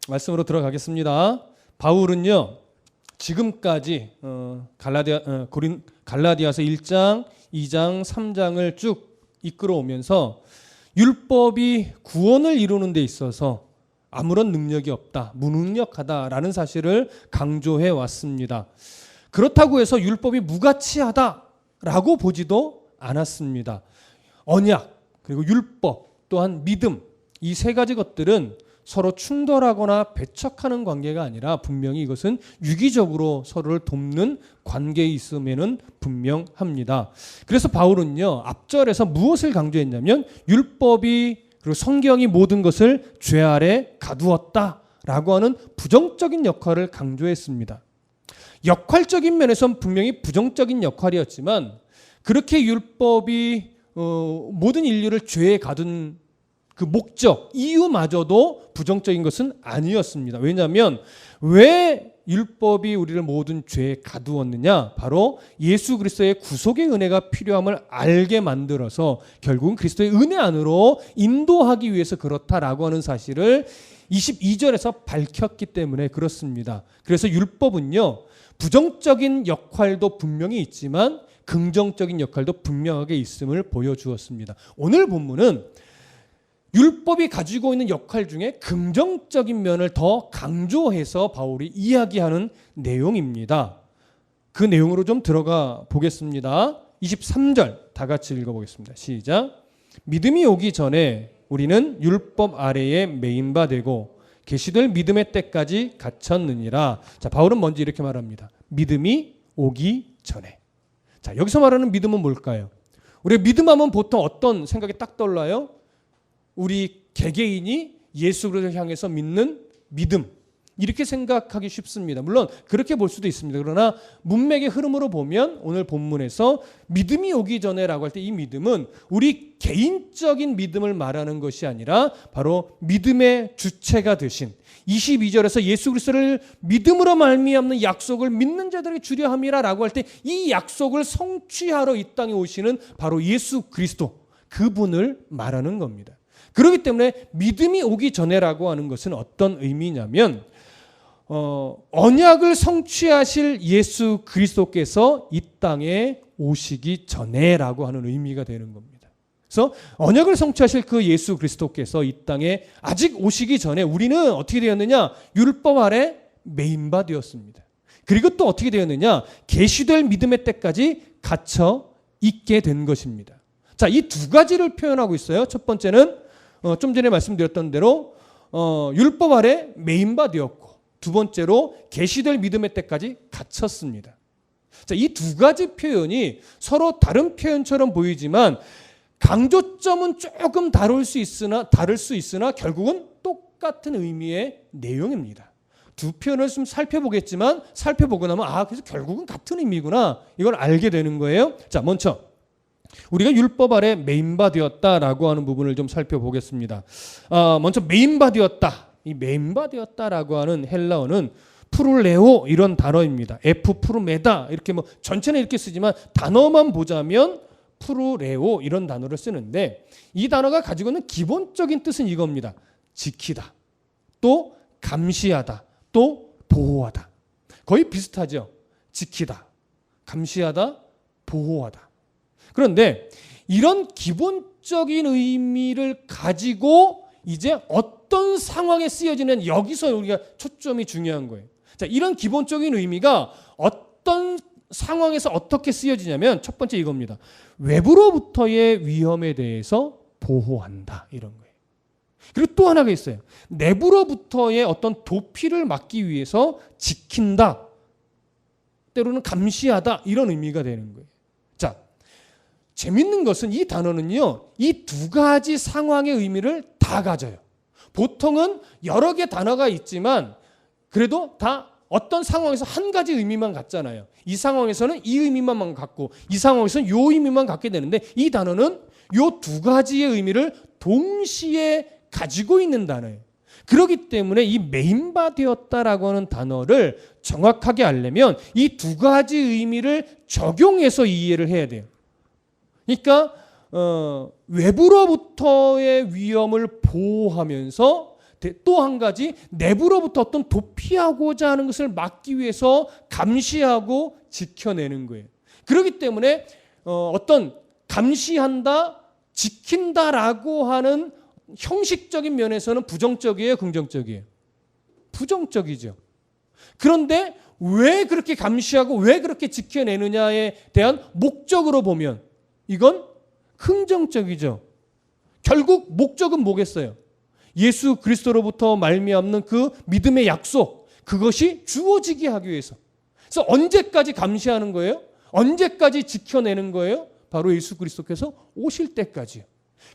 말씀으로 들어가겠습니다. 바울은요 지금까지 갈라디아서 1장, 2장, 3장을 쭉 이끌어오면서 율법이 구원을 이루는 데 있어서 아무런 능력이 없다, 무능력하다라는 사실을 강조해 왔습니다. 그렇다고 해서 율법이 무가치하다라고 보지도 않았습니다. 언약, 그리고 율법, 또한 믿음, 이 세 가지 것들은 서로 충돌하거나 배척하는 관계가 아니라 분명히 이것은 유기적으로 서로를 돕는 관계에 있음에는 분명합니다. 그래서 바울은요 앞절에서 무엇을 강조했냐면 율법이 그리고 성경이 모든 것을 죄 아래 가두었다라고 하는 부정적인 역할을 강조했습니다. 역할적인 면에서는 분명히 부정적인 역할이었지만 그렇게 율법이 모든 인류를 죄에 가둔 그 목적, 이유마저도 부정적인 것은 아니었습니다. 왜냐하면 왜 율법이 우리를 모든 죄에 가두었느냐? 바로 예수 그리스도의 구속의 은혜가 필요함을 알게 만들어서 결국은 그리스도의 은혜 안으로 인도하기 위해서 그렇다라고 하는 사실을 22절에서 밝혔기 때문에 그렇습니다. 그래서 율법은요 부정적인 역할도 분명히 있지만 긍정적인 역할도 분명하게 있음을 보여주었습니다. 오늘 본문은 율법이 가지고 있는 역할 중에 긍정적인 면을 더 강조해서 바울이 이야기하는 내용입니다. 그 내용으로 좀 들어가 보겠습니다. 23절 다 같이 읽어보겠습니다. 시작. 믿음이 오기 전에 우리는 율법 아래에 매인 바 되고 계시될 믿음의 때까지 갇혔느니라. 자, 바울은 먼저 이렇게 말합니다. 믿음이 오기 전에. 자, 여기서 말하는 믿음은 뭘까요? 우리가 믿음하면 보통 어떤 생각이 딱 떠올라요? 우리 개개인이 예수 그리스도를 향해서 믿는 믿음, 이렇게 생각하기 쉽습니다. 물론 그렇게 볼 수도 있습니다. 그러나 문맥의 흐름으로 보면 오늘 본문에서 믿음이 오기 전에라고 할 때 이 믿음은 우리 개인적인 믿음을 말하는 것이 아니라 바로 믿음의 주체가 되신 22절에서 예수 그리스도를 믿음으로 말미암는 약속을 믿는 자들에게 주려 함이라라고 할 때 이 약속을 성취하러 이 땅에 오시는 바로 예수 그리스도, 그분을 말하는 겁니다. 그렇기 때문에 믿음이 오기 전에라고 하는 것은 어떤 의미냐면 언약을 성취하실 예수 그리스도께서 이 땅에 오시기 전에라고 하는 의미가 되는 겁니다. 그래서 언약을 성취하실 그 예수 그리스도께서 이 땅에 아직 오시기 전에 우리는 어떻게 되었느냐? 율법 아래 매인 바 되었습니다. 그리고 또 어떻게 되었느냐? 계시될 믿음의 때까지 갇혀 있게 된 것입니다. 자, 이 두 가지를 표현하고 있어요. 첫 번째는 좀 전에 말씀드렸던 대로 율법 아래 매인 바 되었고, 두 번째로 계시될 믿음의 때까지 갇혔습니다. 자, 이 두 가지 표현이 서로 다른 표현처럼 보이지만 강조점은 조금 다를 수 있으나 결국은 똑같은 의미의 내용입니다. 두 표현을 좀 살펴보고 나면 그래서 결국은 같은 의미구나, 이걸 알게 되는 거예요. 자, 먼저 우리가 율법 아래 매인 바 되었다라고 하는 부분을 좀 살펴보겠습니다. 먼저 매인 바 되었다. 이 매인 바 되었다라고 하는 헬라어는 프룰레오 이런 단어입니다. 프루메다 이렇게 전체는 이렇게 쓰지만 단어만 보자면 프루레오 이런 단어를 쓰는데 이 단어가 가지고 있는 기본적인 뜻은 이겁니다. 지키다, 또 감시하다, 또 보호하다. 거의 비슷하죠. 지키다, 감시하다, 보호하다. 그런데 이런 기본적인 의미를 가지고 이제 어떤 상황에 쓰여지는, 여기서 우리가 초점이 중요한 거예요. 자, 이런 기본적인 의미가 어떤 상황에서 어떻게 쓰여지냐면 첫 번째 이겁니다. 외부로부터의 위험에 대해서 보호한다, 이런 거예요. 그리고 또 하나가 있어요. 내부로부터의 어떤 도피를 막기 위해서 지킨다, 때로는 감시하다, 이런 의미가 되는 거예요. 자, 재밌는 것은 이 단어는요, 이 두 가지 상황의 의미를 다 가져요. 보통은 여러 개 단어가 있지만 그래도 다 어떤 상황에서 한 가지 의미만 갖잖아요. 이 상황에서는 이 의미만 갖고 이 상황에서는 이 의미만 갖게 되는데 이 단어는 이 두 가지의 의미를 동시에 가지고 있는 단어예요. 그렇기 때문에 이 매인 바 되었다라고 하는 단어를 정확하게 알려면 이 두 가지 의미를 적용해서 이해를 해야 돼요. 그러니까 외부로부터의 위험을 보호하면서 또 한 가지 내부로부터 어떤 도피하고자 하는 것을 막기 위해서 감시하고 지켜내는 거예요. 그렇기 때문에 어떤 감시한다, 지킨다라고 하는 형식적인 면에서는 부정적이에요, 긍정적이에요? 부정적이죠. 그런데 왜 그렇게 감시하고 왜 그렇게 지켜내느냐에 대한 목적으로 보면 이건 긍정적이죠. 결국 목적은 뭐겠어요? 예수 그리스도로부터 말미암는 그 믿음의 약속, 그것이 주어지게 하기 위해서. 그래서 언제까지 감시하는 거예요? 언제까지 지켜내는 거예요? 바로 예수 그리스도께서 오실 때까지요.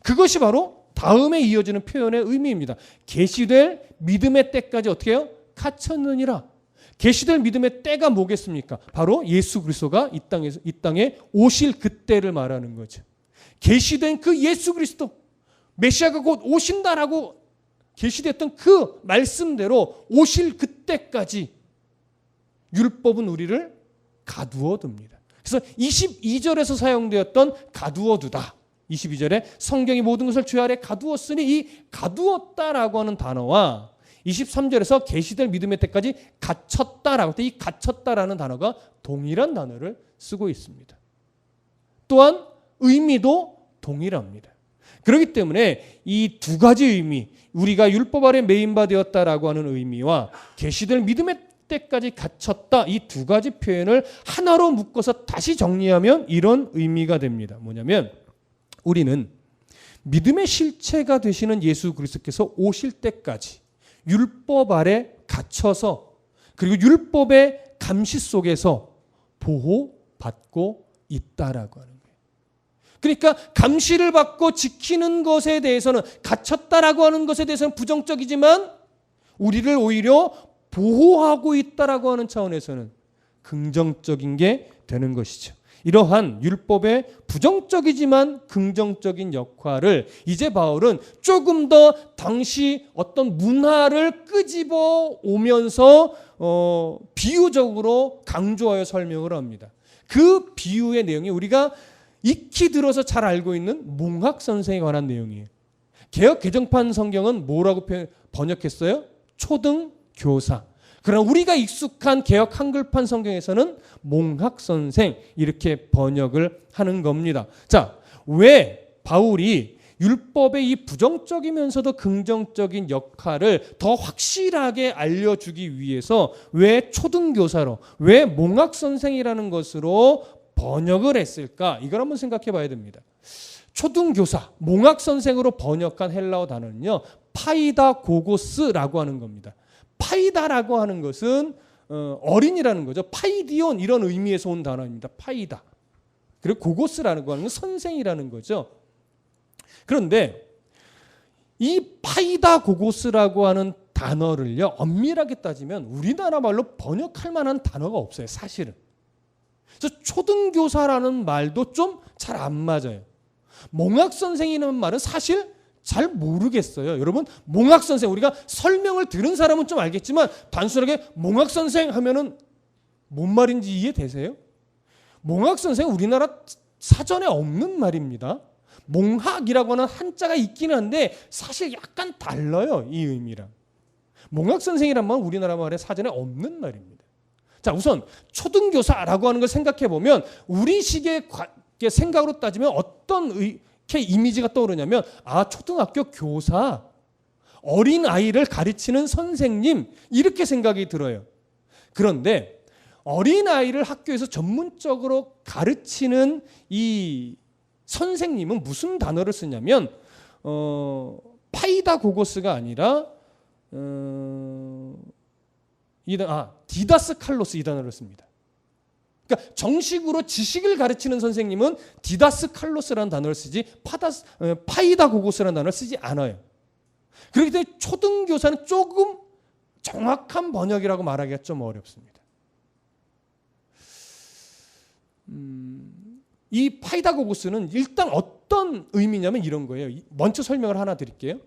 그것이 바로 다음에 이어지는 표현의 의미입니다. 계시될 믿음의 때까지 어떻게 해요? 갇혔느니라. 계시될 믿음의 때가 뭐겠습니까? 바로 예수 그리스도가 이 땅에 오실 그때를 말하는 거죠. 계시된 그 예수 그리스도, 메시아가 곧 오신다라고 계시됐던 그 말씀대로 오실 그때까지 율법은 우리를 가두어 둡니다. 그래서 22절에서 사용되었던 가두어 두다. 22절에 성경이 모든 것을 주 아래 가두었으니 이 가두었다라고 하는 단어와 23절에서 계시될 믿음의 때까지 갇혔다라고 할 때 이 갇혔다라는 단어가 동일한 단어를 쓰고 있습니다. 또한 의미도 동일합니다. 그렇기 때문에 이 두 가지 의미, 우리가 율법 아래 매인바 되었다라고 하는 의미와 계시될 믿음의 때까지 갇혔다, 이 두 가지 표현을 하나로 묶어서 다시 정리하면 이런 의미가 됩니다. 뭐냐면 우리는 믿음의 실체가 되시는 예수 그리스도께서 오실 때까지 율법 아래 갇혀서 그리고 율법의 감시 속에서 보호받고 있다라고 하는 거예요. 그러니까 감시를 받고 지키는 것에 대해서는, 갇혔다라고 하는 것에 대해서는 부정적이지만 우리를 오히려 보호하고 있다라고 하는 차원에서는 긍정적인 게 되는 것이죠. 이러한 율법의 부정적이지만 긍정적인 역할을 이제 바울은 조금 더 당시 어떤 문화를 끄집어 오면서 비유적으로 강조하여 설명을 합니다. 그 비유의 내용이 우리가 익히 들어서 잘 알고 있는 몽학 선생에 관한 내용이에요. 개역 개정판 성경은 뭐라고 번역했어요? 초등교사. 그러나 우리가 익숙한 개역 한글판 성경에서는 몽학 선생 이렇게 번역을 하는 겁니다. 자, 왜 바울이 율법의 이 부정적이면서도 긍정적인 역할을 더 확실하게 알려주기 위해서 왜 초등교사로, 왜 몽학 선생이라는 것으로 번역을 했을까? 이걸 한번 생각해 봐야 됩니다. 초등교사, 몽학 선생으로 번역한 헬라어 단어는요, 파이다고고스라고 하는 겁니다. 파이다라고 하는 것은 어린이라는 거죠. 파이디온 이런 의미에서 온 단어입니다. 파이다. 그리고 고고스라는 거는 선생이라는 거죠. 그런데 이 파이다고고스라고 하는 단어를요, 엄밀하게 따지면 우리나라 말로 번역할 만한 단어가 없어요, 사실은. 그래서 초등교사라는 말도 좀 잘 안 맞아요. 몽학 선생이라는 말은 사실 잘 모르겠어요. 여러분, 몽학 선생, 우리가 설명을 들은 사람은 좀 알겠지만 단순하게 몽학 선생 하면은 뭔 말인지 이해되세요? 몽학 선생 우리나라 사전에 없는 말입니다. 몽학이라고 하는 한자가 있기는 한데 사실 약간 달라요, 이 의미랑. 몽학 선생이란 말은 우리나라 말에 사전에 없는 말입니다. 자, 우선 초등교사라고 하는 걸 생각해 보면 우리식의 생각으로 따지면 어떤 이미지가 떠오르냐면, 아, 초등학교 교사, 어린 아이를 가르치는 선생님, 이렇게 생각이 들어요. 그런데 어린 아이를 학교에서 전문적으로 가르치는 이 선생님은 무슨 단어를 쓰냐면 파이다고고스가 아니라 디다스칼로스 이 단어를 씁니다. 그러니까 정식으로 지식을 가르치는 선생님은 디다스칼로스라는 단어를 쓰지 파이다고고스라는 단어를 쓰지 않아요. 그렇기 때문에 초등교사는 조금 정확한 번역이라고 말하기가 좀 어렵습니다. 이 파이다고고스는 일단 어떤 의미냐면 이런 거예요. 먼저 설명을 하나 드릴게요.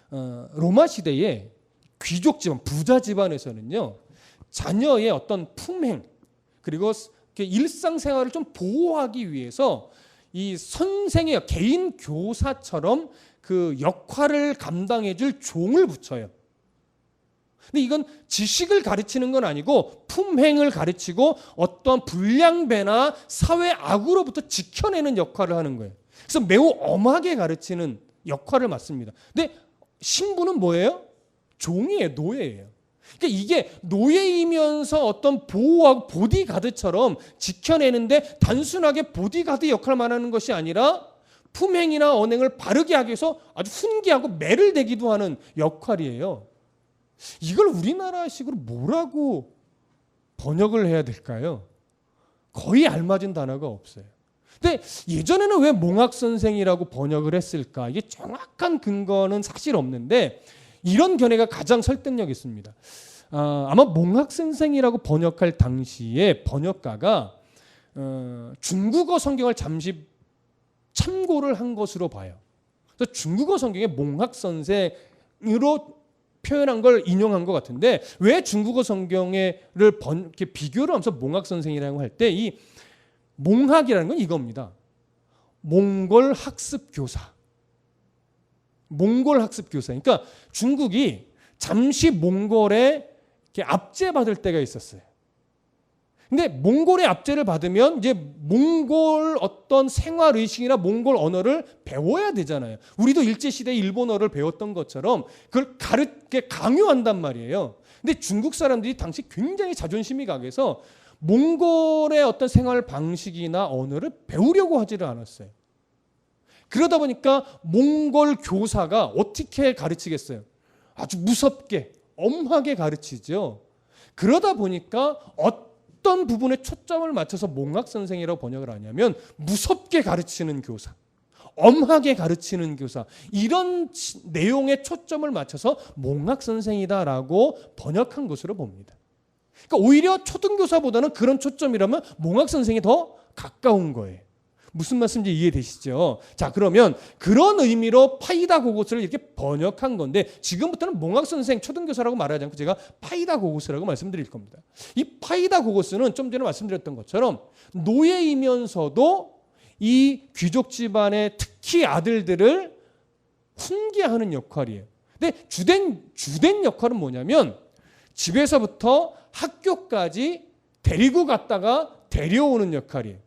로마 시대에 귀족 집안, 부자 집안에서는요, 자녀의 어떤 품행 그리고 일상생활을 좀 보호하기 위해서 이 선생의 개인 교사처럼 그 역할을 감당해 줄 종을 붙여요. 근데 이건 지식을 가르치는 건 아니고 품행을 가르치고 어떤 불량배나 사회 악으로부터 지켜내는 역할을 하는 거예요. 그래서 매우 엄하게 가르치는 역할을 맡습니다. 근데 신부는 뭐예요? 종이에요. 노예예요. 그러니까 이게 노예이면서 어떤 보호하고 보디가드처럼 지켜내는데 단순하게 보디가드 역할만 하는 것이 아니라 품행이나 언행을 바르게 하기 위해서 아주 훈계하고 매를 대기도 하는 역할이에요. 이걸 우리나라식으로 뭐라고 번역을 해야 될까요? 거의 알맞은 단어가 없어요. 근데 예전에는 왜 몽학선생이라고 번역을 했을까? 이게 정확한 근거는 사실 없는데 이런 견해가 가장 설득력 있습니다. 아마 몽학선생이라고 번역할 당시에 번역가가 중국어 성경을 잠시 참고를 한 것으로 봐요. 그래서 중국어 성경에 몽학선생으로 표현한 걸 인용한 것 같은데 왜 중국어 성경을 이렇게 비교를 하면서 몽학선생이라고 할 때 이 몽학이라는 건 이겁니다. 몽골 학습 교사. 몽골 학습 교사. 그러니까 중국이 잠시 몽골에 압제받을 때가 있었어요. 근데 몽골의 압제를 받으면 이제 몽골 어떤 생활 의식이나 몽골 언어를 배워야 되잖아요. 우리도 일제시대에 일본어를 배웠던 것처럼 그걸 강요한단 말이에요. 근데 중국 사람들이 당시 굉장히 자존심이 강해서 몽골의 어떤 생활 방식이나 언어를 배우려고 하지를 않았어요. 그러다 보니까 몽골 교사가 어떻게 가르치겠어요? 아주 무섭게, 엄하게 가르치죠. 그러다 보니까 어떤 부분에 초점을 맞춰서 몽학선생이라고 번역을 하냐면 무섭게 가르치는 교사, 엄하게 가르치는 교사, 이런 내용에 초점을 맞춰서 몽학선생이다라고 번역한 것으로 봅니다. 그러니까 오히려 초등교사보다는 그런 초점이라면 몽학선생이 더 가까운 거예요. 무슨 말씀인지 이해되시죠? 자, 그러면 그런 의미로 파이다고고스를 이렇게 번역한 건데 지금부터는 몽학선생, 초등교사라고 말하지 않고 제가 파이다고고스라고 말씀드릴 겁니다. 이 파이다고고스는 좀 전에 말씀드렸던 것처럼 노예이면서도 이 귀족 집안의 특히 아들들을 훈계하는 역할이에요. 근데 주된 역할은 뭐냐면 집에서부터 학교까지 데리고 갔다가 데려오는 역할이에요.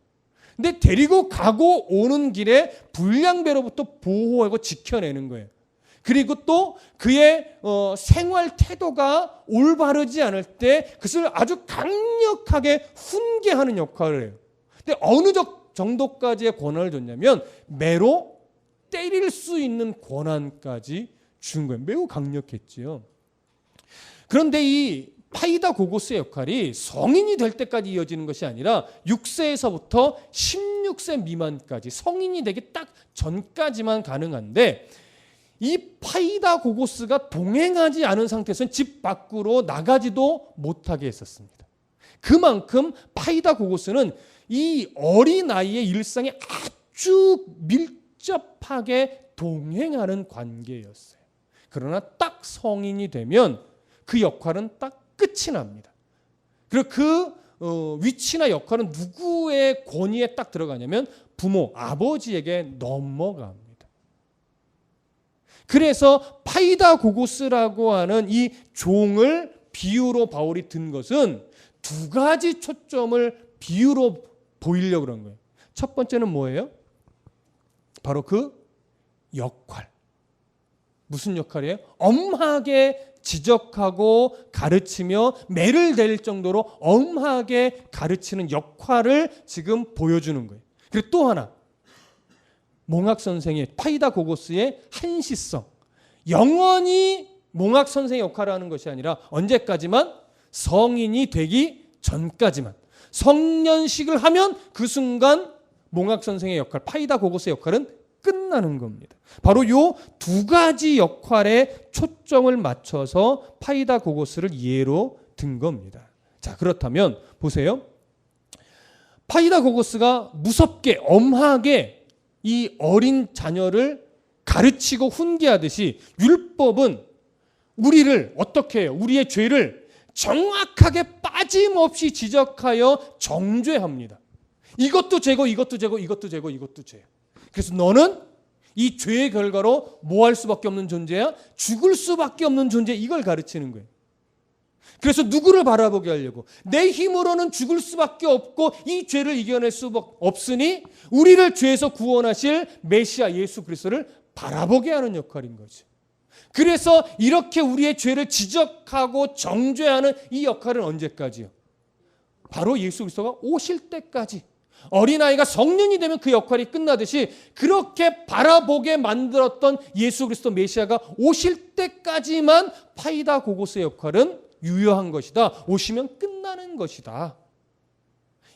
근데 데리고 가고 오는 길에 불량배로부터 보호하고 지켜내는 거예요. 그리고 또 그의 생활 태도가 올바르지 않을 때 그것을 아주 강력하게 훈계하는 역할을 해요. 근데 어느 정도까지의 권한을 줬냐면 매로 때릴 수 있는 권한까지 준 거예요. 매우 강력했지요. 그런데 이 파이다고고스의 역할이 성인이 될 때까지 이어지는 것이 아니라 6세에서부터 16세 미만까지 성인이 되기 딱 전까지만 가능한데 이 파이다고고스가 동행하지 않은 상태에서는 집 밖으로 나가지도 못하게 했었습니다. 그만큼 파이다고고스는 이 어린 아이의 일상에 아주 밀접하게 동행하는 관계였어요. 그러나 딱 성인이 되면 그 역할은 딱 끝이 납니다. 그리고 그 위치나 역할은 누구의 권위에 딱 들어가냐면 부모, 아버지에게 넘어갑니다. 그래서 파이다고고스라고 하는 이 종을 비유로 바울이 든 것은 두 가지 초점을 비유로 보이려고 그런 거예요. 첫 번째는 뭐예요? 바로 그 역할. 무슨 역할이에요? 엄하게 지적하고 가르치며 매를 댈 정도로 엄하게 가르치는 역할을 지금 보여주는 거예요. 그리고 또 하나, 몽학선생의 파이다고고스의 한시성. 영원히 몽학선생의 역할을 하는 것이 아니라 언제까지만? 성인이 되기 전까지만. 성년식을 하면 그 순간 몽학선생의 역할, 파이다고고스의 역할은 끝나는 겁니다. 바로 이 두 가지 역할에 초점을 맞춰서 파이다고고스를 예로 든 겁니다. 자, 그렇다면 보세요. 파이다고고스가 무섭게 엄하게 이 어린 자녀를 가르치고 훈계하듯이 율법은 우리를 어떻게 해요? 우리의 죄를 정확하게 빠짐없이 지적하여 정죄합니다. 이것도 죄고 이것도 죄고 이것도 죄고 이것도 죄야. 그래서 너는 이 죄의 결과로 뭐 할 수밖에 없는 존재야? 죽을 수밖에 없는 존재. 이걸 가르치는 거예요. 그래서 누구를 바라보게 하려고? 내 힘으로는 죽을 수밖에 없고 이 죄를 이겨낼 수 없으니 우리를 죄에서 구원하실 메시아 예수 그리스도를 바라보게 하는 역할인 거죠. 그래서 이렇게 우리의 죄를 지적하고 정죄하는 이 역할은 언제까지요? 바로 예수 그리스도가 오실 때까지. 어린아이가 성년이 되면 그 역할이 끝나듯이 그렇게 바라보게 만들었던 예수 그리스도 메시아가 오실 때까지만 파이다 고고스의 역할은 유효한 것이다. 오시면 끝나는 것이다.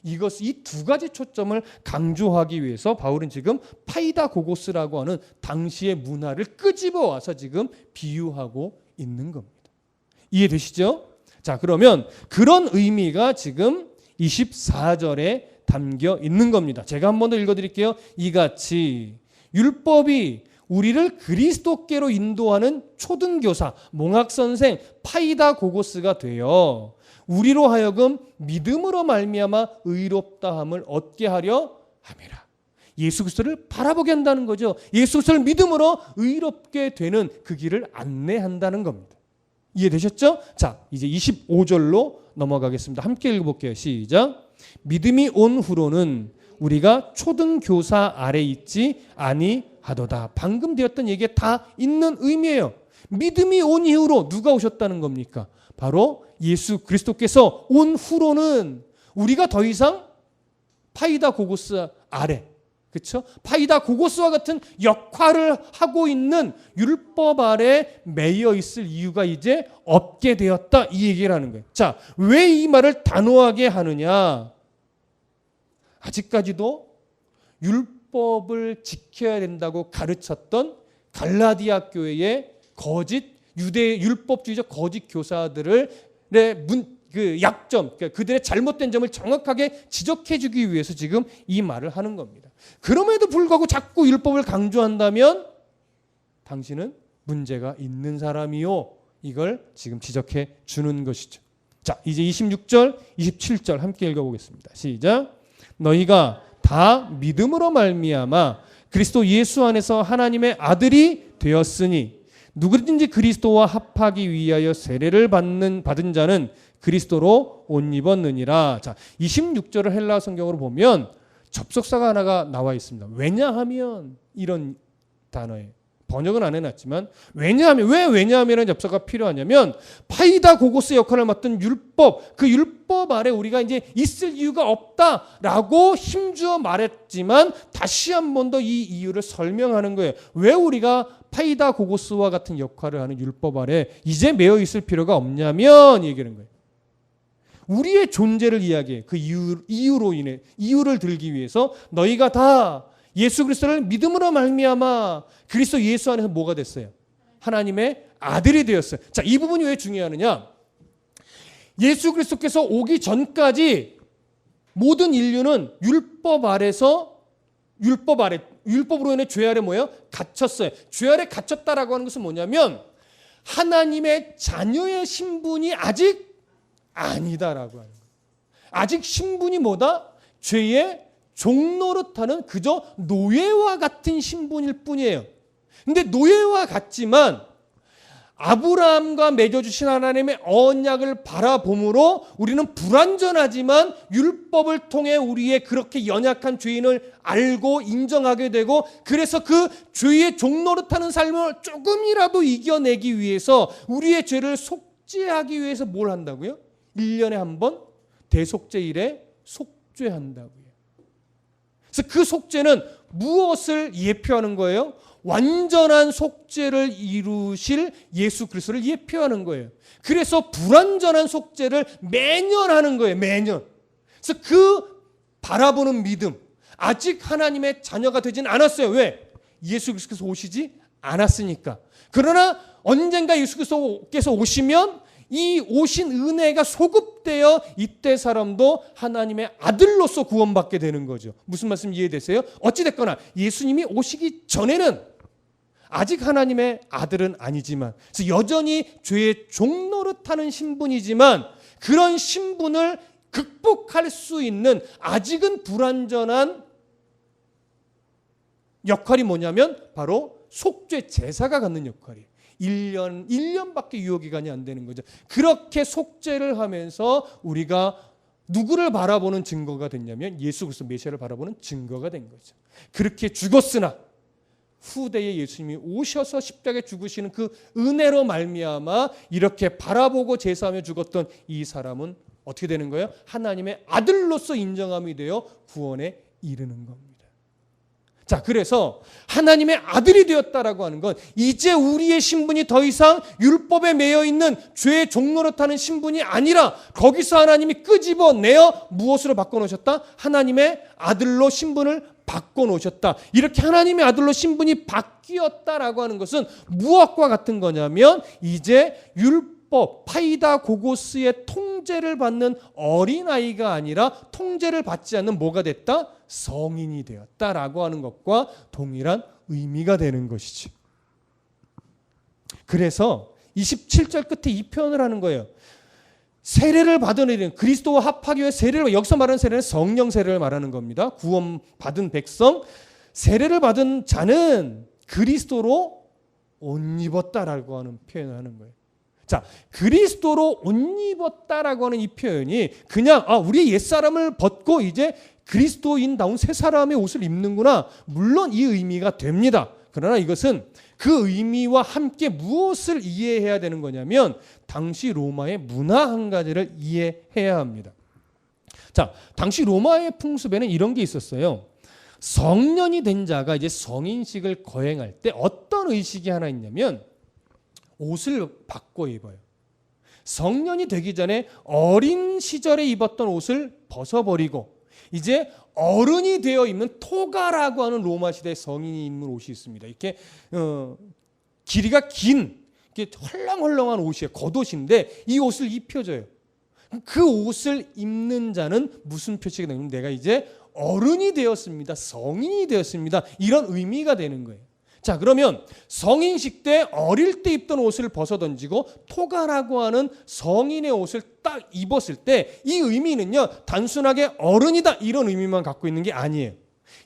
이 두 가지 초점을 강조하기 위해서 바울은 지금 파이다 고고스라고 하는 당시의 문화를 끄집어 와서 지금 비유하고 있는 겁니다. 이해되시죠? 자, 그러면 그런 의미가 지금 24절에 담겨 있는 겁니다. 제가 한 번 더 읽어드릴게요. 이같이 율법이 우리를 그리스도께로 인도하는 초등교사, 몽학선생, 파이다 고고스가 되어 우리로 하여금 믿음으로 말미암아 의롭다함을 얻게 하려 함이라. 예수 그리스도를 바라보게 한다는 거죠. 예수 그리스도를 믿음으로 의롭게 되는 그 길을 안내한다는 겁니다. 이해되셨죠? 자, 이제 25절로 넘어가겠습니다. 함께 읽어볼게요. 시작. 믿음이 온 후로는 우리가 초등교사 아래 있지 아니하도다. 방금 되었던 얘기에 다 있는 의미예요. 믿음이 온 이후로 누가 오셨다는 겁니까? 바로 예수 그리스도께서 온 후로는 우리가 더 이상 파이다 고고스 아래, 그렇죠? 파이다 고고스와 같은 역할을 하고 있는 율법 아래 매여 있을 이유가 이제 없게 되었다. 이 얘기를 하는 거예요. 자, 왜 이 말을 단호하게 하느냐? 아직까지도 율법을 지켜야 된다고 가르쳤던 갈라디아 교회의 거짓 유대 율법주의적 거짓 교사들의 약점, 그들의 잘못된 점을 정확하게 지적해주기 위해서 지금 이 말을 하는 겁니다. 그럼에도 불구하고 자꾸 율법을 강조한다면 당신은 문제가 있는 사람이요. 이걸 지금 지적해 주는 것이죠. 자, 이제 26절, 27절 함께 읽어보겠습니다. 시작. 너희가 다 믿음으로 말미암아 그리스도 예수 안에서 하나님의 아들이 되었으니 누구든지 그리스도와 합하기 위하여 세례를 받은 자는 그리스도로 옷 입었느니라. 자, 26절을 헬라어 성경으로 보면 접속사가 하나가 나와 있습니다. 왜냐하면 이런 단어에 번역은 안 해놨지만 왜냐하면이라는 접속사가 필요하냐면 파이다 고고스 역할을 맡던 율법, 그 율법 아래 우리가 이제 있을 이유가 없다라고 힘주어 말했지만 다시 한 번 더 이 이유를 설명하는 거예요. 왜 우리가 파이다 고고스와 같은 역할을 하는 율법 아래 이제 매여 있을 필요가 없냐면 얘기하는 거예요. 우리의 존재를 이야기해. 그 이유로 인해 이유를 들기 위해서 너희가 다 예수 그리스도를 믿음으로 말미암아 그리스도 예수 안에서 뭐가 됐어요? 하나님의 아들이 되었어요. 자, 이 부분이 왜 중요하느냐? 예수 그리스도께서 오기 전까지 모든 인류는 율법으로 인해 죄 아래 뭐예요? 갇혔어요. 죄 아래 갇혔다라고 하는 것은 뭐냐면 하나님의 자녀의 신분이 아직 아니다라고 하는 거예요. 아직 신분이 뭐다? 죄의 종노릇하는 그저 노예와 같은 신분일 뿐이에요. 근데 노예와 같지만 아브라함과 맺어주신 하나님의 언약을 바라봄으로 우리는 불완전하지만 율법을 통해 우리의 그렇게 연약한 죄인을 알고 인정하게 되고 그래서 그 죄의 종노릇하는 삶을 조금이라도 이겨내기 위해서 우리의 죄를 속죄하기 위해서 뭘 한다고요? 1년에 한 번 대속죄일에 속죄한다고요. 그래서 그 속죄는 무엇을 예표하는 거예요? 완전한 속죄를 이루실 예수 그리스도를 예표하는 거예요. 그래서 불완전한 속죄를 매년 하는 거예요. 매년. 그래서 그 바라보는 믿음, 아직 하나님의 자녀가 되진 않았어요. 왜? 예수 그리스도께서 오시지 않았으니까. 그러나 언젠가 예수 그리스도께서 오시면 이 오신 은혜가 소급되어 이때 사람도 하나님의 아들로서 구원받게 되는 거죠. 무슨 말씀 이해되세요? 어찌됐거나 예수님이 오시기 전에는 아직 하나님의 아들은 아니지만 그래서 여전히 죄의 종노릇하는 신분이지만 그런 신분을 극복할 수 있는 아직은 불완전한 역할이 뭐냐면 바로 속죄 제사가 갖는 역할이에요. 1년밖에 유효기간이 안 되는 거죠. 그렇게 속죄를 하면서 우리가 누구를 바라보는 증거가 됐냐면 예수 그리스도 메시아를 바라보는 증거가 된 거죠. 그렇게 죽었으나 후대에 예수님이 오셔서 십자가에 죽으시는 그 은혜로 말미암아 이렇게 바라보고 제사하며 죽었던 이 사람은 어떻게 되는 거예요? 하나님의 아들로서 인정함이 되어 구원에 이르는 겁니다. 자, 그래서 하나님의 아들이 되었다라고 하는 건 이제 우리의 신분이 더 이상 율법에 매여 있는 죄의 종노릇하는 신분이 아니라 거기서 하나님이 끄집어내어 무엇으로 바꿔놓으셨다? 하나님의 아들로 신분을 바꿔놓으셨다. 이렇게 하나님의 아들로 신분이 바뀌었다라고 하는 것은 무엇과 같은 거냐면 이제 율법, 파이다 고고스의 통제를 받는 어린아이가 아니라 통제를 받지 않는 뭐가 됐다? 성인이 되었다라고 하는 것과 동일한 의미가 되는 것이지. 그래서 27절 끝에 이 표현을 하는 거예요. 세례를 받은 이는 그리스도와 합하기 위해 세례를, 여기서 말하는 세례는 성령 세례를 말하는 겁니다. 구원 받은 백성, 세례를 받은 자는 그리스도로 옷 입었다라고 하는 표현을 하는 거예요. 자, 그리스도로 옷 입었다라고 하는 이 표현이 그냥 우리의 옛사람을 벗고 이제 그리스도인다운 새 사람의 옷을 입는구나. 물론 이 의미가 됩니다. 그러나 이것은 그 의미와 함께 무엇을 이해해야 되는 거냐면 당시 로마의 문화 한 가지를 이해해야 합니다. 자, 당시 로마의 풍습에는 이런 게 있었어요. 성년이 된 자가 이제 성인식을 거행할 때 어떤 의식이 하나 있냐면 옷을 바꿔 입어요. 성년이 되기 전에 어린 시절에 입었던 옷을 벗어버리고 이제 어른이 되어 입는 토가라고 하는 로마 시대 성인이 입는 옷이 있습니다. 이렇게 길이가 긴 이렇게 헐렁헐렁한 옷이에요. 겉옷인데 이 옷을 입혀줘요. 그 옷을 입는 자는 무슨 표시가 되냐면 내가 이제 어른이 되었습니다. 성인이 되었습니다. 이런 의미가 되는 거예요. 자, 그러면 성인식 때 어릴 때 입던 옷을 벗어던지고 토가라고 하는 성인의 옷을 딱 입었을 때 이 의미는요 단순하게 어른이다 이런 의미만 갖고 있는 게 아니에요.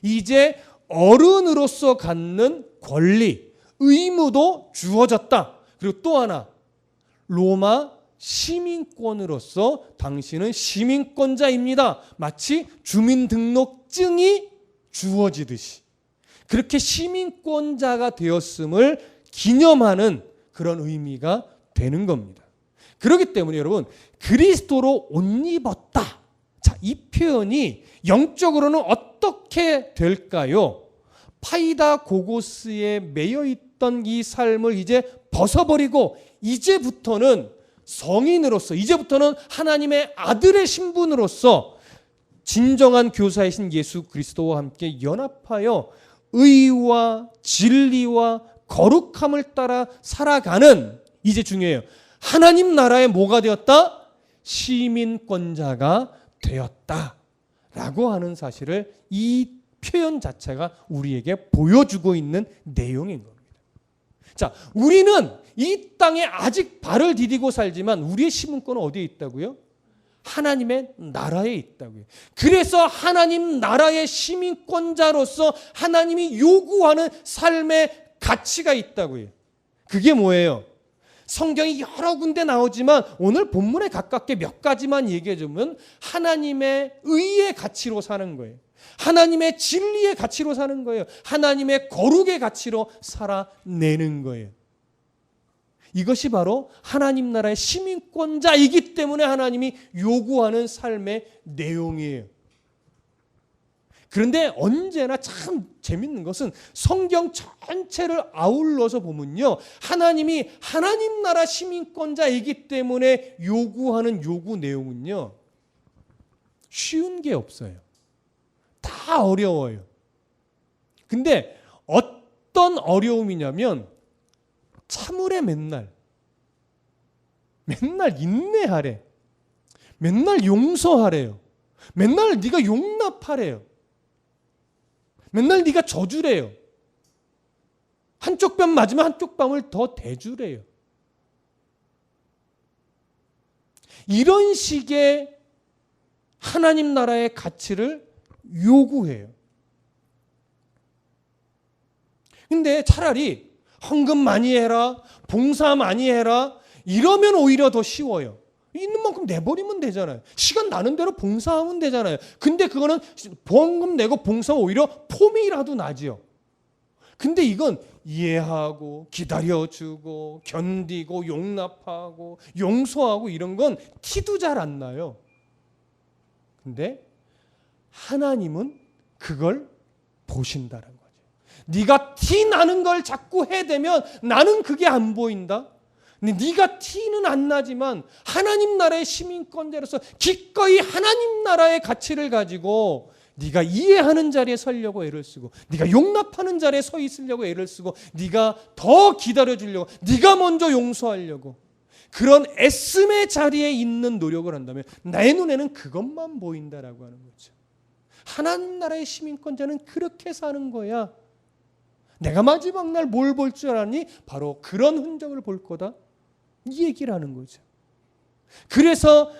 이제 어른으로서 갖는 권리, 의무도 주어졌다. 그리고 또 하나 로마 시민권으로서 당신은 시민권자입니다. 마치 주민등록증이 주어지듯이 그렇게 시민권자가 되었음을 기념하는 그런 의미가 되는 겁니다. 그렇기 때문에 여러분 그리스도로 옷 입었다. 자, 이 표현이 영적으로는 어떻게 될까요? 파이다 고고스에 매여 있던 이 삶을 이제 벗어버리고 이제부터는 성인으로서 이제부터는 하나님의 아들의 신분으로서 진정한 교사이신 예수 그리스도와 함께 연합하여 의와 진리와 거룩함을 따라 살아가는 이제 중요해요. 하나님 나라의 뭐가 되었다? 시민권자가 되었다라고 하는 사실을 이 표현 자체가 우리에게 보여주고 있는 내용인 겁니다. 자, 우리는 이 땅에 아직 발을 디디고 살지만 우리의 시민권은 어디에 있다고요? 하나님의 나라에 있다고요. 그래서 하나님 나라의 시민권자로서 하나님이 요구하는 삶의 가치가 있다고요. 그게 뭐예요? 성경이 여러 군데 나오지만 오늘 본문에 가깝게 몇 가지만 얘기해 주면 하나님의 의의 가치로 사는 거예요. 하나님의 진리의 가치로 사는 거예요. 하나님의 거룩의 가치로 살아내는 거예요. 이것이 바로 하나님 나라의 시민권자이기 때문에 하나님이 요구하는 삶의 내용이에요. 그런데 언제나 참 재밌는 것은 성경 전체를 아울러서 보면요. 하나님이 하나님 나라 시민권자이기 때문에 요구하는 요구 내용은요. 쉬운 게 없어요. 다 어려워요. 근데 어떤 어려움이냐면 참으래 맨날 인내하래. 맨날 용서하래요. 맨날 네가 용납하래요. 맨날 네가 져주래요. 한쪽 뺨 맞으면 한쪽 뺨을 더 대주래요. 이런 식의 하나님 나라의 가치를 요구해요. 근데 차라리 헌금 많이 해라, 봉사 많이 해라, 이러면 오히려 더 쉬워요. 있는 만큼 내버리면 되잖아요. 시간 나는 대로 봉사하면 되잖아요. 근데 그거는 보험금 내고 봉사하면 오히려 폼이라도 나지요. 근데 이건 이해하고 기다려주고 견디고 용납하고 용서하고 이런 건 티도 잘 안 나요. 근데 하나님은 그걸 보신다는 거죠. 네가 티 나는 걸 자꾸 해대면 나는 그게 안 보인다. 근데 네가 티는 안 나지만 하나님 나라의 시민권자로서 기꺼이 하나님 나라의 가치를 가지고 네가 이해하는 자리에 서려고 애를 쓰고 네가 용납하는 자리에 서 있으려고 애를 쓰고 네가 더 기다려주려고 네가 먼저 용서하려고 그런 애씀의 자리에 있는 노력을 한다면 나의 눈에는 그것만 보인다라고 하는 거죠. 하나님 나라의 시민권자는 그렇게 사는 거야. 내가 마지막 날 뭘 볼 줄 알았니? 바로 그런 흔적을 볼 거다. 이 얘기를 하는 거죠. 그래서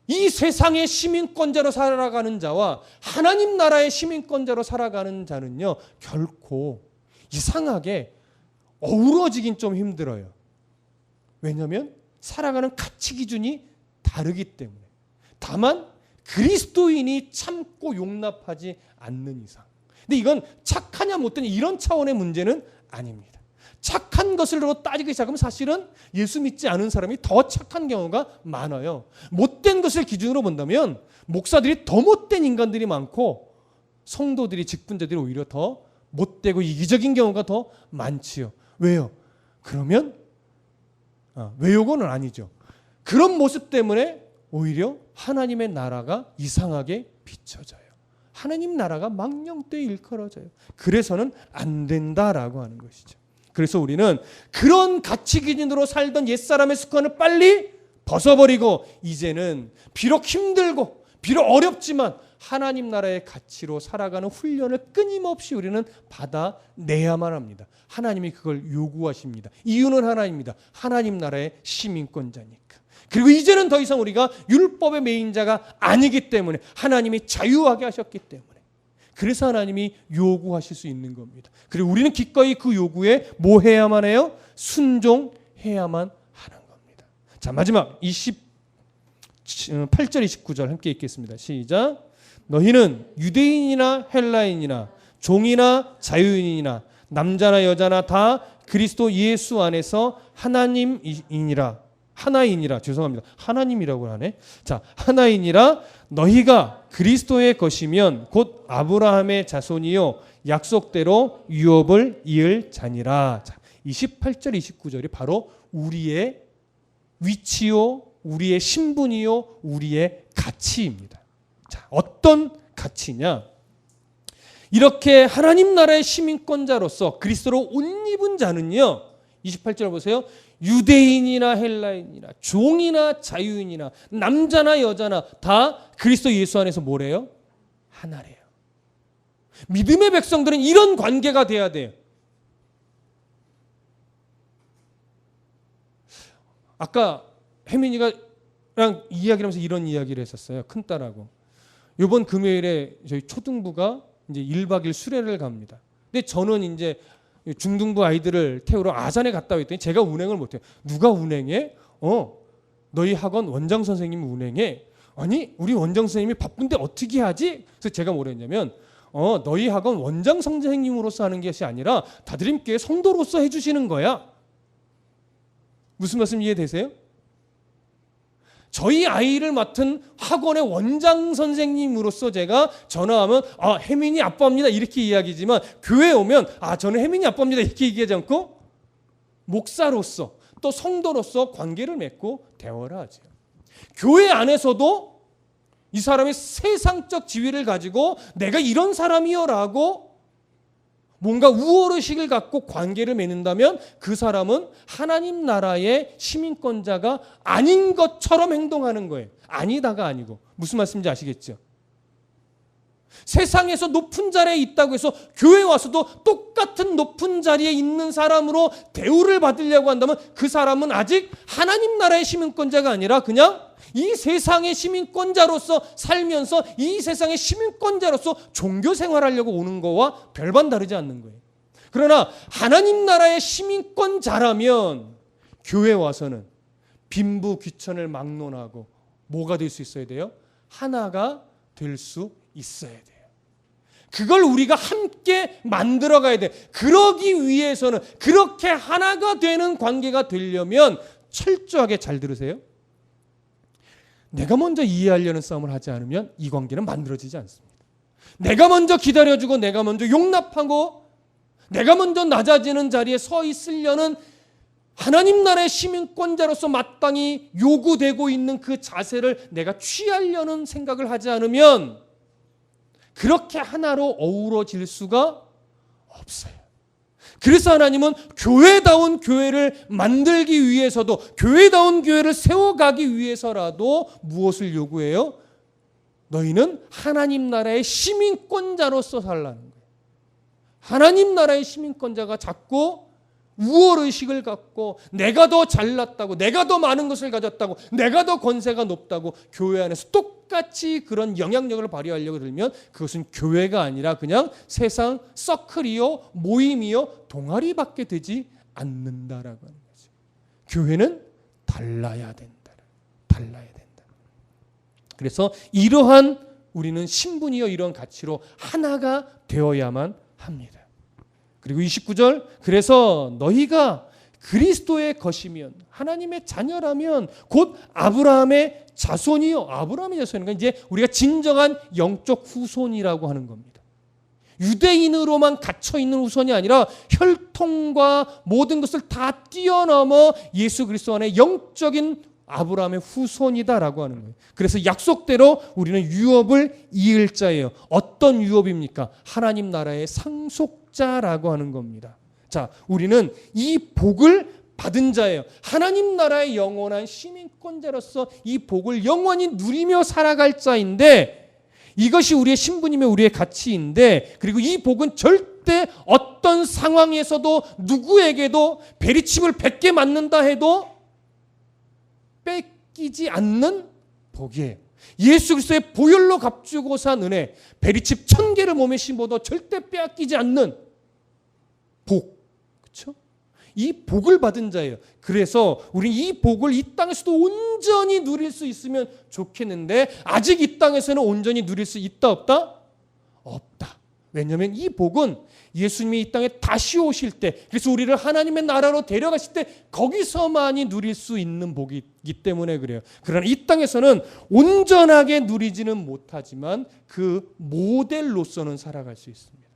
이 세상의 시민권자로 살아가는 자와 하나님 나라의 시민권자로 살아가는 자는요, 결코 이상하게 어우러지긴 좀 힘들어요. 왜냐하면 살아가는 가치 기준이 다르기 때문에. 다만 그리스도인이 참고 용납하지 않는 이상. 근데 이건 착하냐 못하냐 이런 차원의 문제는 아닙니다. 착한 것으로 따지기 시작하면 사실은 예수 믿지 않은 사람이 더 착한 경우가 많아요. 못된 것을 기준으로 본다면 목사들이 더 못된 인간들이 많고 성도들이 직분자들이 오히려 더 못되고 이기적인 경우가 더 많지요. 왜요? 그러면 왜요고는 아니죠. 그런 모습 때문에 오히려 하나님의 나라가 이상하게 비춰져요. 하나님 나라가 망령되이 일컬어져요. 그래서는 안 된다라고 하는 것이죠. 그래서 우리는 그런 가치 기준으로 살던 옛사람의 습관을 빨리 벗어버리고 이제는 비록 힘들고 비록 어렵지만 하나님 나라의 가치로 살아가는 훈련을 끊임없이 우리는 받아내야만 합니다. 하나님이 그걸 요구하십니다. 이유는 하나님입니다. 하나님 나라의 시민권자니까. 그리고 이제는 더 이상 우리가 율법의 매인자가 아니기 때문에 하나님이 자유하게 하셨기 때문에 그래서 하나님이 요구하실 수 있는 겁니다. 그리고 우리는 기꺼이 그 요구에 뭐 해야만 해요? 순종해야만 하는 겁니다. 자, 마지막 28절 29절 함께 읽겠습니다. 시작. 너희는 유대인이나 헬라인이나 종이나 자유인이나 남자나 여자나 다 그리스도 예수 안에서 하나님이니라. 죄송합니다. 하나님이라고 하네. 자, 하나이니라. 너희가 그리스도의 것이면 곧 아브라함의 자손이요 약속대로 유업을 이을 자니라. 자, 28절 29절이 바로 우리의 위치요, 우리의 신분이요, 우리의 가치입니다. 자, 어떤 가치냐? 이렇게 하나님 나라의 시민권자로서 그리스도로 옷 입은 자는요. 28절 보세요. 유대인이나 헬라인이나 종이나 자유인이나 남자나 여자나 다 그리스도 예수 안에서 뭐래요? 하나래요. 믿음의 백성들은 이런 관계가 돼야 돼요. 아까 혜민이랑 이야기를 하면서 이런 이야기를 했었어요. 큰딸하고. 이번 금요일에 저희 초등부가 이제 1박 2일 수련을 갑니다. 근데 저는 이제 중등부 아이들을 태우러 아산에 갔다 왔더니 제가 운행을 못해요. 누가 운행해? 너희 학원 원장 선생님이 운행해. 아니 우리 원장 선생님이 바쁜데 어떻게 하지? 그래서 제가 뭐라 했냐면 너희 학원 원장 선생님으로서 하는 것이 아니라 다드림교회 성도로서 해주시는 거야. 무슨 말씀 이해되세요? 저희 아이를 맡은 학원의 원장 선생님으로서 제가 전화하면 혜민이 아빠입니다 이렇게 이야기지만 교회에 오면 저는 혜민이 아빠입니다 이렇게 얘기하지 않고 목사로서 또 성도로서 관계를 맺고 대화를 하죠. 교회 안에서도 이 사람이 세상적 지위를 가지고 내가 이런 사람이요라고 뭔가 우월의식을 갖고 관계를 맺는다면 그 사람은 하나님 나라의 시민권자가 아닌 것처럼 행동하는 거예요. 아니다가 아니고. 무슨 말씀인지 아시겠죠? 세상에서 높은 자리에 있다고 해서 교회에 와서도 똑같은 높은 자리에 있는 사람으로 대우를 받으려고 한다면 그 사람은 아직 하나님 나라의 시민권자가 아니라 그냥 이 세상의 시민권자로서 살면서 이 세상의 시민권자로서 종교 생활하려고 오는 거와 별반 다르지 않는 거예요. 그러나 하나님 나라의 시민권자라면 교회 와서는 빈부 귀천을 막론하고 뭐가 될 수 있어야 돼요? 하나가 될 수 있어야 돼요. 그걸 우리가 함께 만들어가야 돼. 그러기 위해서는 그렇게 하나가 되는 관계가 되려면 철저하게 잘 들으세요. 내가 먼저 이해하려는 싸움을 하지 않으면 이 관계는 만들어지지 않습니다. 내가 먼저 기다려주고 내가 먼저 용납하고 내가 먼저 낮아지는 자리에 서 있으려는 하나님 나라의 시민권자로서 마땅히 요구되고 있는 그 자세를 내가 취하려는 생각을 하지 않으면 그렇게 하나로 어우러질 수가 없어요. 그래서 하나님은 교회다운 교회를 만들기 위해서도 교회다운 교회를 세워가기 위해서라도 무엇을 요구해요? 너희는 하나님 나라의 시민권자로서 살라는 거예요. 하나님 나라의 시민권자가 자꾸 우월의식을 갖고 내가 더 잘났다고 내가 더 많은 것을 가졌다고 내가 더 권세가 높다고 교회 안에서 똑같이 그런 영향력을 발휘하려고 들면 그것은 교회가 아니라 그냥 세상 서클이요 모임이요 동아리밖에 되지 않는다라고 하는 거죠. 교회는 달라야 된다. 달라야 된다. 그래서 이러한 우리는 신분이요 이런 가치로 하나가 되어야만 합니다. 그리고 29절 그래서 너희가 그리스도의 것이면 하나님의 자녀라면 곧 아브라함의 자손이요. 아브라함의 자손이니까 이제 우리가 진정한 영적 후손이라고 하는 겁니다. 유대인으로만 갇혀있는 후손이 아니라 혈통과 모든 것을 다 뛰어넘어 예수 그리스도 안에 영적인 아브라함의 후손이다라고 하는 거예요. 그래서 약속대로 우리는 유업을 이을 자예요. 어떤 유업입니까? 하나님 나라의 상속자라고 하는 겁니다. 자, 우리는 이 복을 받은 자예요. 하나님 나라의 영원한 시민권자로서 이 복을 영원히 누리며 살아갈 자인데 이것이 우리의 신분이며 우리의 가치인데 그리고 이 복은 절대 어떤 상황에서도 누구에게도 베리칩을 100개 맞는다 해도 뺏기지 않는 복이에요. 예수 그리스도의 보혈로 값주고 산 은혜, 베리칩 1000개를 몸에 심어도 절대 빼앗기지 않는 복. 그렇죠? 이 복을 받은 자예요. 그래서 우리 이 복을 이 땅에서도 온전히 누릴 수 있으면 좋겠는데 아직 이 땅에서는 온전히 누릴 수 있다 없다? 없다. 왜냐하면 이 복은 예수님이 이 땅에 다시 오실 때 그래서 우리를 하나님의 나라로 데려가실 때 거기서만이 누릴 수 있는 복이기 때문에 그래요. 그러나 이 땅에서는 온전하게 누리지는 못하지만 그 모델로서는 살아갈 수 있습니다.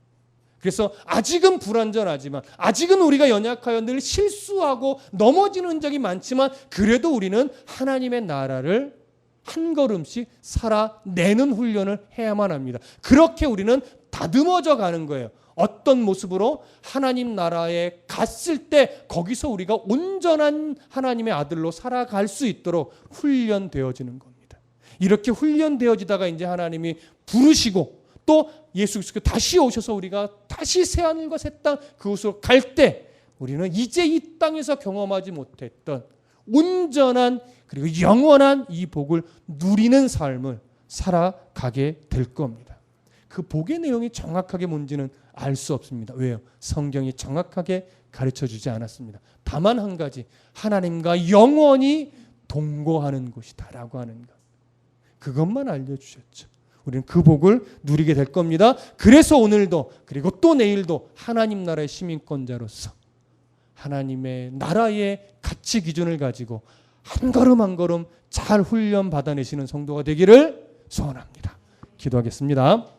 그래서 아직은 불완전하지만 아직은 우리가 연약하여 늘 실수하고 넘어지는 흔적이 많지만 그래도 우리는 하나님의 나라를 한 걸음씩 살아내는 훈련을 해야만 합니다. 그렇게 우리는 다듬어져 가는 거예요. 어떤 모습으로 하나님 나라에 갔을 때 거기서 우리가 온전한 하나님의 아들로 살아갈 수 있도록 훈련되어지는 겁니다. 이렇게 훈련되어지다가 이제 하나님이 부르시고 또 예수 그리스도 다시 오셔서 우리가 다시 새하늘과 새 땅 그곳으로 갈 때 우리는 이제 이 땅에서 경험하지 못했던 온전한 그리고 영원한 이 복을 누리는 삶을 살아가게 될 겁니다. 그 복의 내용이 정확하게 뭔지는 알 수 없습니다. 왜요? 성경이 정확하게 가르쳐주지 않았습니다. 다만 한 가지, 하나님과 영원히 동거하는 곳이다라고 하는 것. 그것만 알려주셨죠. 우리는 그 복을 누리게 될 겁니다. 그래서 오늘도 그리고 또 내일도 하나님 나라의 시민권자로서 하나님의 나라의 가치 기준을 가지고 한 걸음 한 걸음 잘 훈련 받아내시는 성도가 되기를 소원합니다. 기도하겠습니다.